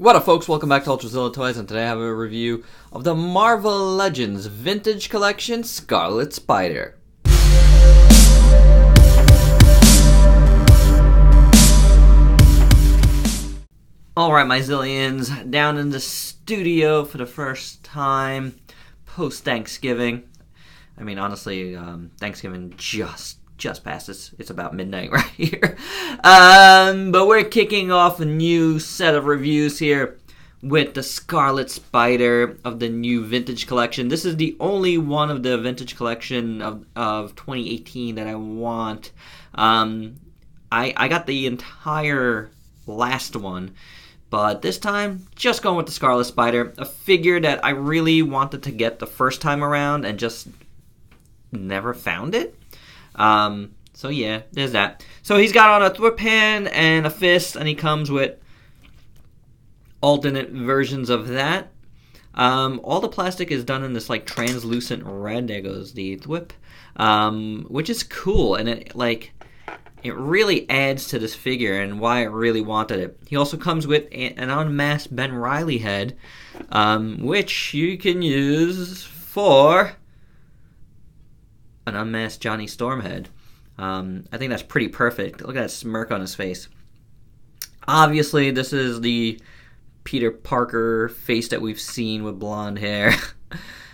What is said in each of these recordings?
What up, folks? Welcome back to Ultrazilla Toys, and today I have a review of the Marvel Legends Vintage Collection Scarlet Spider. Alright, my zillions, down in the studio for the first time post-Thanksgiving. I mean, honestly, Thanksgiving just passed. It's about midnight right here. But we're kicking off a new set of reviews here with the Scarlet Spider of the new Vintage Collection. This is the only one of the Vintage Collection of 2018 that I want. I got the entire last one, but this time, just going with the Scarlet Spider, a figure that I really wanted to get the first time around and just never found it. So yeah, there's that. So he's got on a whip hand and a fist, and he comes with alternate versions of that. All the plastic is done in this like translucent red. There goes the whip, which is cool, and it really adds to this figure and why I really wanted it. He also comes with an unmasked Ben Reilly head, which you can use for an unmasked Johnny Storm head. I think that's pretty perfect. Look at that smirk on his face. Obviously, this is the Peter Parker face that we've seen with blonde hair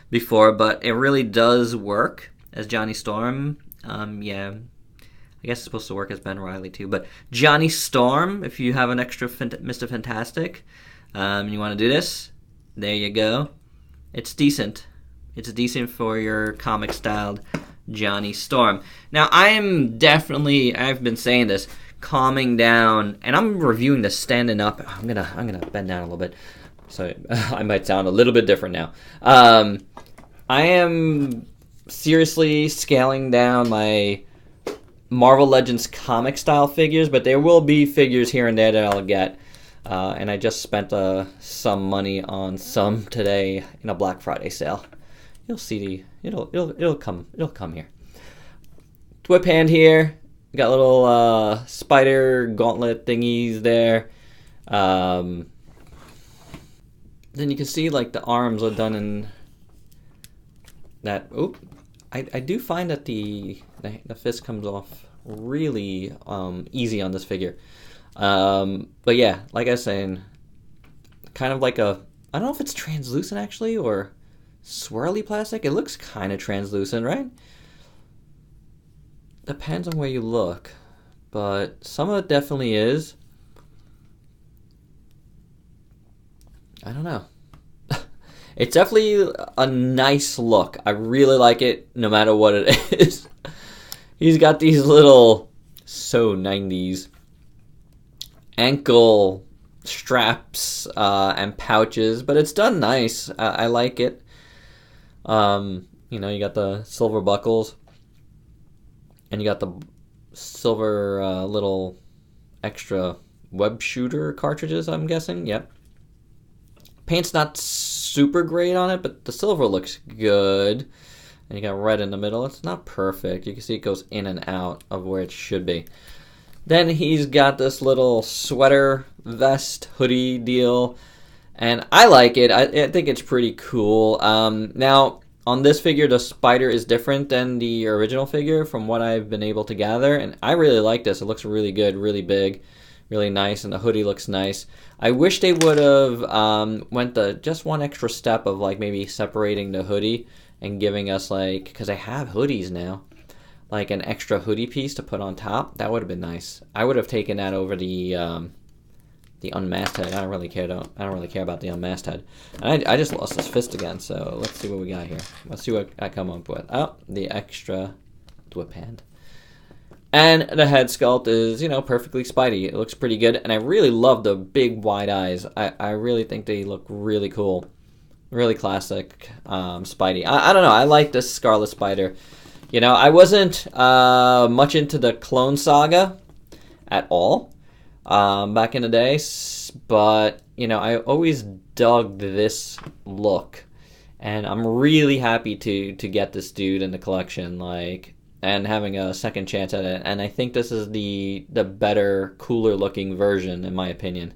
before, but it really does work as Johnny Storm. Yeah, I guess it's supposed to work as Ben Reilly too, but Johnny Storm, if you have an extra Mr. Fantastic, and you want to do this, there you go. It's decent. It's decent for your comic-styled Johnny Storm. Now, I've been saying this, calming down, and I'm reviewing this standing up. I'm gonna bend down a little bit, so I might sound a little bit different now. I am seriously scaling down my Marvel Legends comic style figures, but there will be figures here and there that I'll get. And I just spent some money on some today in a Black Friday sale. You'll see it'll come here. Whip hand here. Got little spider gauntlet thingies there. Then you can see like the arms are done in that. Oop! I do find that the fist comes off really easy on this figure. But yeah, like I was saying, kind of like I don't know if it's translucent actually or swirly plastic. It looks kind of translucent, right? Depends on where you look, but some of it definitely is. I don't know. It's definitely a nice look. I really like it no matter what it is. He's got these little, so 90s, ankle straps and pouches, but it's done nice. I like it. You got the silver buckles, and you got the silver little extra web shooter cartridges, I'm guessing. Yep. Paint's not super great on it, but the silver looks good. And you got red in the middle. It's not perfect. You can see it goes in and out of where it should be. Then he's got this little sweater, vest, hoodie deal. And I like it. I think it's pretty cool. Now, on this figure, the spider is different than the original figure from what I've been able to gather. And I really like this. It looks really good, really big, really nice. And the hoodie looks nice. I wish they would have went just one extra step of like maybe separating the hoodie and giving us because I have hoodies now, like an extra hoodie piece to put on top. That would have been nice. I would have taken that over the unmasked head. I don't really care about the unmasked head. And I just lost this fist again, so let's see what we got here. Let's see what I come up with. Oh, the extra whip hand. And the head sculpt is, perfectly Spidey. It looks pretty good, and I really love the big wide eyes. I really think they look really cool. Really classic Spidey. I don't know. I like this Scarlet Spider. I wasn't much into the Clone Saga at all back in the day, but I always dug this look, and I'm really happy to get this dude in the collection, and having a second chance at it. And I think this is the better, cooler looking version, in my opinion.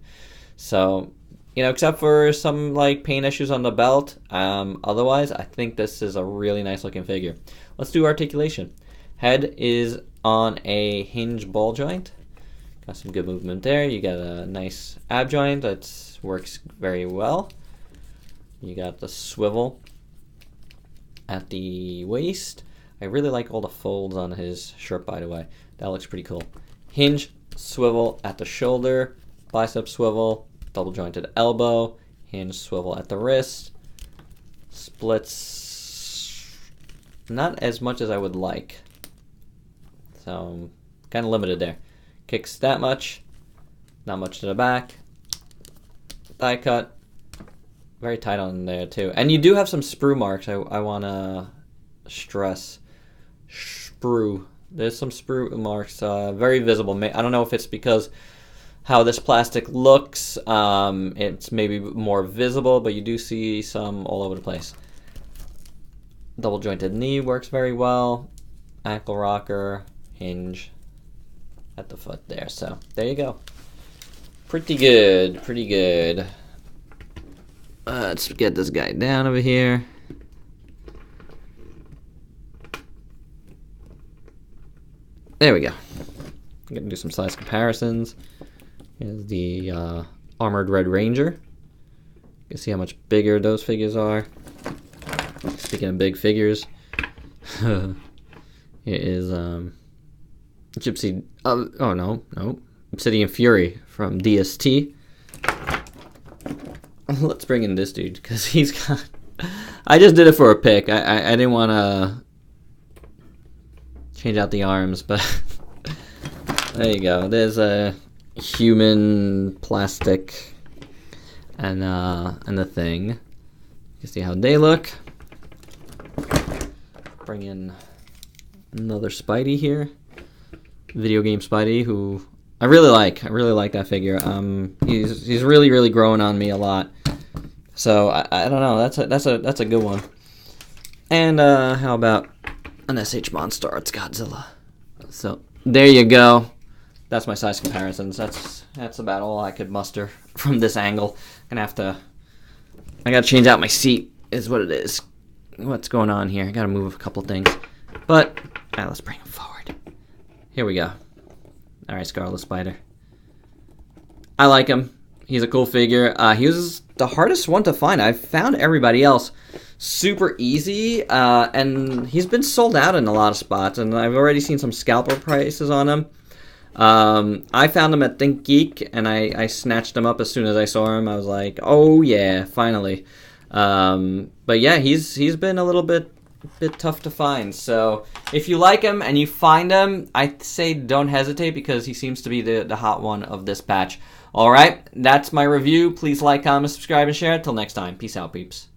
So You know, except for some like paint issues on the belt. Otherwise, I think this is a really nice looking figure. Let's do articulation. Head is on a hinge ball joint. Got some good movement there. You got a nice ab joint that works very well. You got the swivel at the waist. I really like all the folds on his shirt, by the way. That looks pretty cool. Hinge, swivel at the shoulder, bicep swivel, double jointed elbow, hinge swivel at the wrist. Splits not as much as I would like. So kind of limited there. Kicks that much, not much to the back. Thigh cut, very tight on there too. And you do have some sprue marks. I want to stress. Sprue. There's some sprue marks, very visible. I don't know if it's because how this plastic looks. It's maybe more visible, but you do see some all over the place. Double jointed knee works very well. Ankle rocker, hinge at the foot there. So there you go. Pretty good, pretty good. Let's get this guy down over here. There we go. I'm gonna do some size comparisons. Here's the Armored Red Ranger. You can see how much bigger those figures are. Speaking of big figures, here is Gypsy. Oh no, Obsidian Fury from DST. Let's bring in this dude because he's got. I just did it for a pick. I didn't want to change out the arms, but there you go. There's a human plastic and the thing. You can see how they look. Bring in another Spidey here. Video game Spidey, who I really like. I really like that figure. He's really growing on me a lot. So I don't know. That's a good one. And how about an SH Monster Arts Godzilla? So there you go. That's my size comparisons. That's about all I could muster from this angle. I gotta change out my seat. Is what it is. What's going on here? I gotta move a couple things. But let's bring him forward. Here we go. All right, Scarlet Spider. I like him. He's a cool figure. He was the hardest one to find. I've found everybody else super easy, and he's been sold out in a lot of spots, and I've already seen some scalper prices on him. I found him at Think Geek, and I snatched him up as soon as I saw him. I was like, oh yeah, finally. But yeah, he's been a little bit tough to find. So if you like him and you find him, I'd say don't hesitate because he seems to be the hot one of this batch. All right, that's my review. Please like, comment, subscribe, and share. Until next time, peace out, peeps.